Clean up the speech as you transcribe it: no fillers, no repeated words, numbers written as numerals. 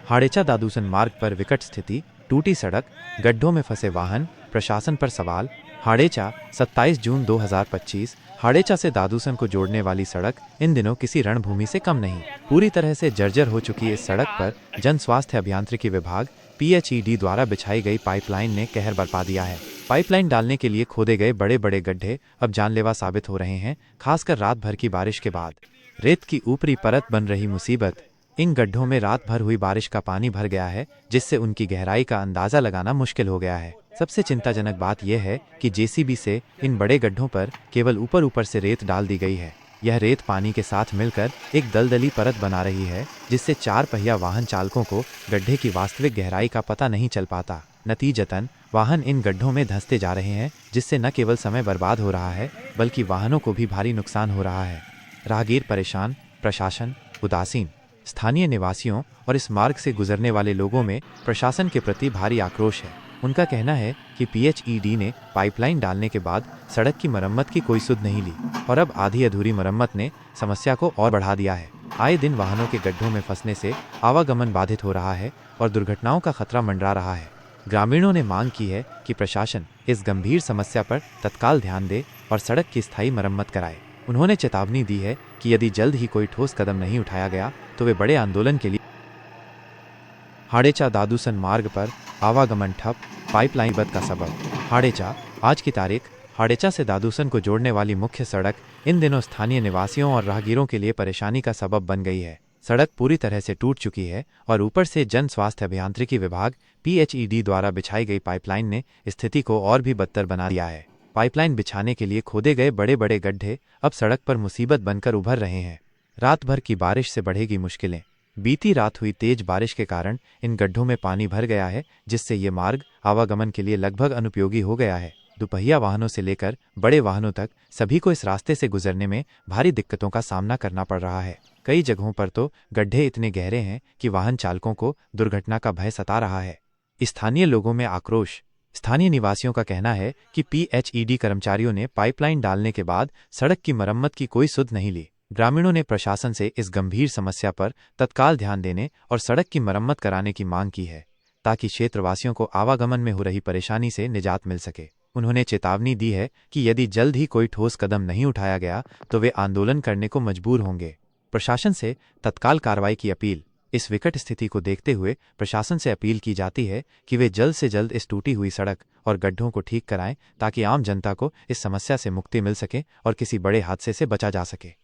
हाड़ेचा दादूसन मार्ग पर विकट स्थिति, टूटी सड़क, गड्ढों में फंसे वाहन, प्रशासन पर सवाल। हाड़ेचा 27 जून 2025। हाड़ेचा से दादूसन को जोड़ने वाली सड़क इन दिनों किसी रणभूमि से कम नहीं। पूरी तरह से जर्जर हो चुकी इस सड़क पर जन स्वास्थ्य अभियांत्रिकी विभाग PHED द्वारा बिछाई गई पाइपलाइन ने कहर बरपा दिया है। पाइपलाइन डालने के लिए खोदे गए बड़े बड़े गड्ढे अब जानलेवा साबित हो रहे हैं, खासकर रात भर की बारिश के बाद। रेत की ऊपरी परत बन रही मुसीबत। इन गड्ढों में रात भर हुई बारिश का पानी भर गया है, जिससे उनकी गहराई का अंदाजा लगाना मुश्किल हो गया है। सबसे चिंताजनक बात यह है कि JCB से इन बड़े गड्ढों पर केवल ऊपर ऊपर से रेत डाल दी गई है। यह रेत पानी के साथ मिलकर एक दलदली परत बना रही है, जिससे 4 पहिया वाहन चालकों को गड्ढे की वास्तविक गहराई का पता नहीं चल पाता। नतीजतन वाहन इन गड्ढों में धंसते जा रहे हैं, जिससे न केवल समय बर्बाद हो रहा है, बल्कि वाहनों को भी भारी नुकसान हो रहा है। राहगीर परेशान, प्रशासन उदासीन। स्थानीय निवासियों और इस मार्ग से गुजरने वाले लोगों में प्रशासन के प्रति भारी आक्रोश है। उनका कहना है कि PHED ने पाइपलाइन डालने के बाद सड़क की मरम्मत की कोई सुध नहीं ली और अब आधी अधूरी मरम्मत ने समस्या को और बढ़ा दिया है। आए दिन वाहनों के गड्ढों में फंसने से आवागमन बाधित हो रहा है और दुर्घटनाओं का खतरा मंडरा रहा है। ग्रामीणों ने मांग की है कि प्रशासन इस गंभीर समस्या पर तत्काल ध्यान दे और सड़क की स्थायी मरम्मत कराए। उन्होंने चेतावनी दी है कि यदि जल्द ही कोई ठोस कदम नहीं उठाया गया तो वे बड़े आंदोलन के लिए। हाड़ेचा दादूसन मार्ग पर आवागमन ठप, पाइपलाइन बद का सबब। हाड़ेचा आज की तारीख। हाड़ेचा से दादूसन को जोड़ने वाली मुख्य सड़क इन दिनों स्थानीय निवासियों और राहगीरों के लिए परेशानी का सबब बन गई है। सड़क पूरी तरह से टूट चुकी है और ऊपर से जन स्वास्थ्य अभियांत्रिकी विभाग PHED द्वारा बिछाई गई पाइपलाइन ने स्थिति को और भी बदतर बना दिया है। पाइपलाइन बिछाने के लिए खोदे गए बड़े बड़े गड्ढे अब सड़क पर मुसीबत बनकर उभर रहे हैं। रात भर की बारिश से बढ़ेगी मुश्किलें। बीती रात हुई तेज बारिश के कारण इन गड्ढों में पानी भर गया है, जिससे ये मार्ग आवागमन के लिए लगभग अनुपयोगी हो गया है। दुपहिया वाहनों से लेकर बड़े वाहनों तक सभी को इस रास्ते से गुजरने में भारी दिक्कतों का सामना करना पड़ रहा है। कई जगहों पर तो गड्ढे इतने गहरे हैं कि वाहन चालकों को दुर्घटना का भय सता रहा है। स्थानीय लोगों में आक्रोश। स्थानीय निवासियों का कहना है कि PHED कर्मचारियों ने पाइपलाइन डालने के बाद सड़क की मरम्मत की कोई सुध नहीं ली। ग्रामीणों ने प्रशासन से इस गंभीर समस्या पर तत्काल ध्यान देने और सड़क की मरम्मत कराने की मांग की है, ताकि क्षेत्रवासियों को आवागमन में हो रही परेशानी से निजात मिल सके। उन्होंने चेतावनी दी है कि यदि जल्द ही कोई ठोस कदम नहीं उठाया गया तो वे आंदोलन करने को मजबूर होंगे। प्रशासन से तत्काल कार्रवाई की अपील। इस विकट स्थिति को देखते हुए प्रशासन से अपील की जाती है कि वे जल्द से जल्द इस टूटी हुई सड़क और गड्ढों को ठीक कराएं, ताकि आम जनता को इस समस्या से मुक्ति मिल सके और किसी बड़े हादसे से बचा जा सके।